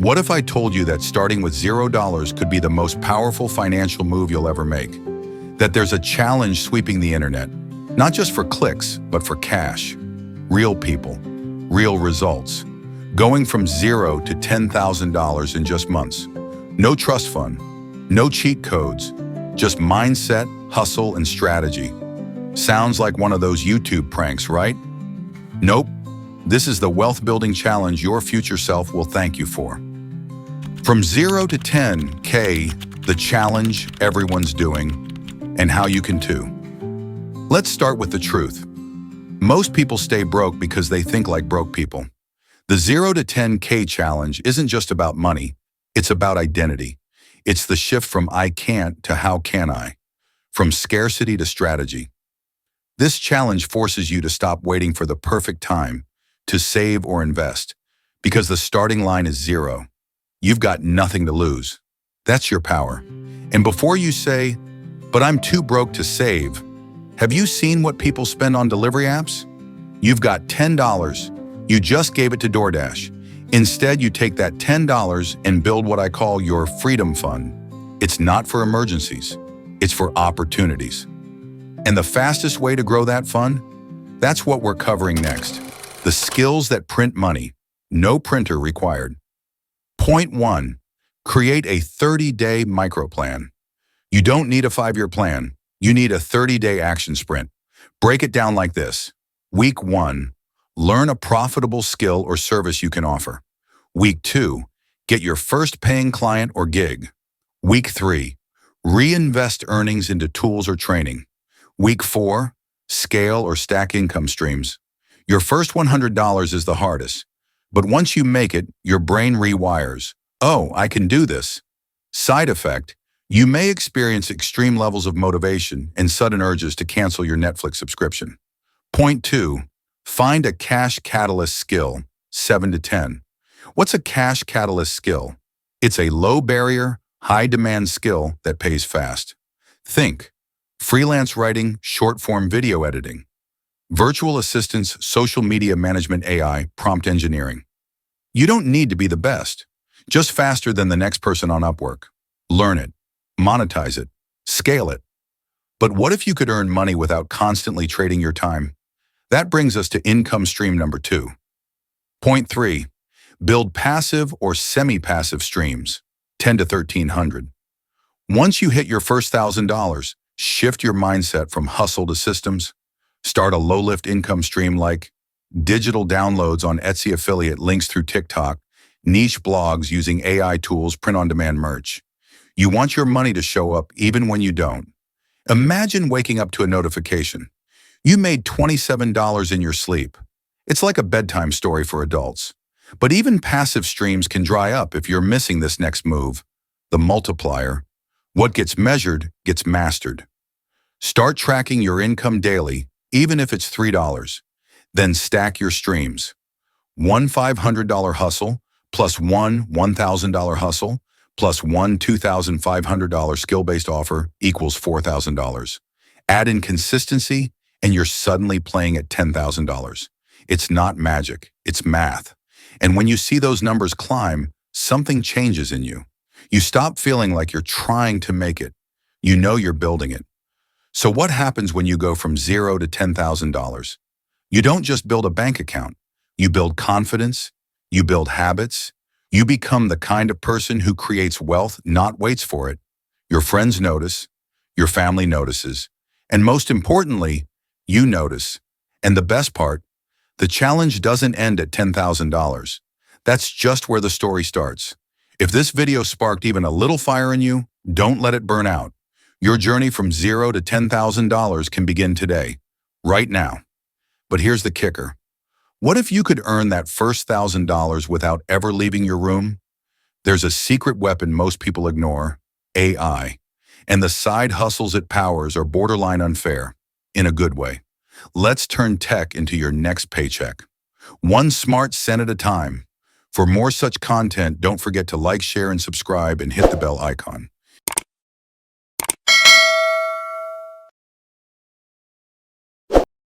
What if I told you that starting with $0 could be the most powerful financial move you'll ever make? That there's a challenge sweeping the internet, not just for clicks, but for cash. Real people, real results. Going from $0 to $10,000 in just months. No trust fund, no cheat codes, just mindset, hustle, and strategy. Sounds like one of those YouTube pranks, right? Nope. This is the wealth building challenge your future self will thank you for. From 0 to 10K, the challenge everyone's doing, and how you can too. Let's start with the truth. Most people stay broke because they think like broke people. The 0 to 10K challenge isn't just about money, it's about identity. It's the shift from I can't to how can I, from scarcity to strategy. This challenge forces you to stop waiting for the perfect time to save or invest, because the starting line is 0. You've got nothing to lose. That's your power. And before you say, but I'm too broke to save, have you seen what people spend on delivery apps? You've got $10. You just gave it to DoorDash. Instead, you take that $10 and build what I call your freedom fund. It's not for emergencies. It's for opportunities. And the fastest way to grow that fund? That's what we're covering next. The skills that print money. No printer required. Point 1. Create a 30-day microplan. You don't need a 5-year plan. You need a 30-day action sprint. Break it down like this. Week 1. Learn a profitable skill or service you can offer. Week 2. Get your first paying client or gig. Week 3. Reinvest earnings into tools or training. Week 4. Scale or stack income streams. Your first $100 is the hardest. But once you make it, your brain rewires. Oh, I can do this. Side effect, you may experience extreme levels of motivation and sudden urges to cancel your Netflix subscription. Point 2, find a cash catalyst skill, 7 to 10. What's a cash catalyst skill? It's a low barrier, high demand skill that pays fast. Think, freelance writing, short form video editing. Virtual assistants, social media management AI, prompt engineering. You don't need to be the best, just faster than the next person on Upwork. Learn it, monetize it, scale it. But what if you could earn money without constantly trading your time? That brings us to income stream number 2. Point 3, build passive or semi-passive streams, 10 to 1,300. Once you hit your first $1,000, shift your mindset from hustle to systems. Start a low-lift income stream like digital downloads on Etsy affiliate links through TikTok, niche blogs using AI tools, print-on-demand merch. You want your money to show up even when you don't. Imagine waking up to a notification. You made $27 in your sleep. It's like a bedtime story for adults. But even passive streams can dry up if you're missing this next move, the multiplier. What gets measured gets mastered. Start tracking your income daily, even if it's $3. Then stack your streams. One $500 hustle, plus one $1,000 hustle, plus one $2,500 skill-based offer equals $4,000. Add in consistency, and you're suddenly playing at $10,000. It's not magic, it's math. And when you see those numbers climb, something changes in you. You stop feeling like you're trying to make it. You know you're building it. So what happens when you go from 0 to $10,000? You don't just build a bank account. You build confidence. You build habits. You become the kind of person who creates wealth, not waits for it. Your friends notice. Your family notices. And most importantly, you notice. And the best part, the challenge doesn't end at $10,000. That's just where the story starts. If this video sparked even a little fire in you, don't let it burn out. Your journey from 0 to $10,000 can begin today, right now. But here's the kicker. What if you could earn that first $1,000 without ever leaving your room? There's a secret weapon most people ignore, AI. And the side hustles it powers are borderline unfair, in a good way. Let's turn tech into your next paycheck. One smart cent at a time. For more such content, don't forget to like, share, and subscribe and hit the bell icon.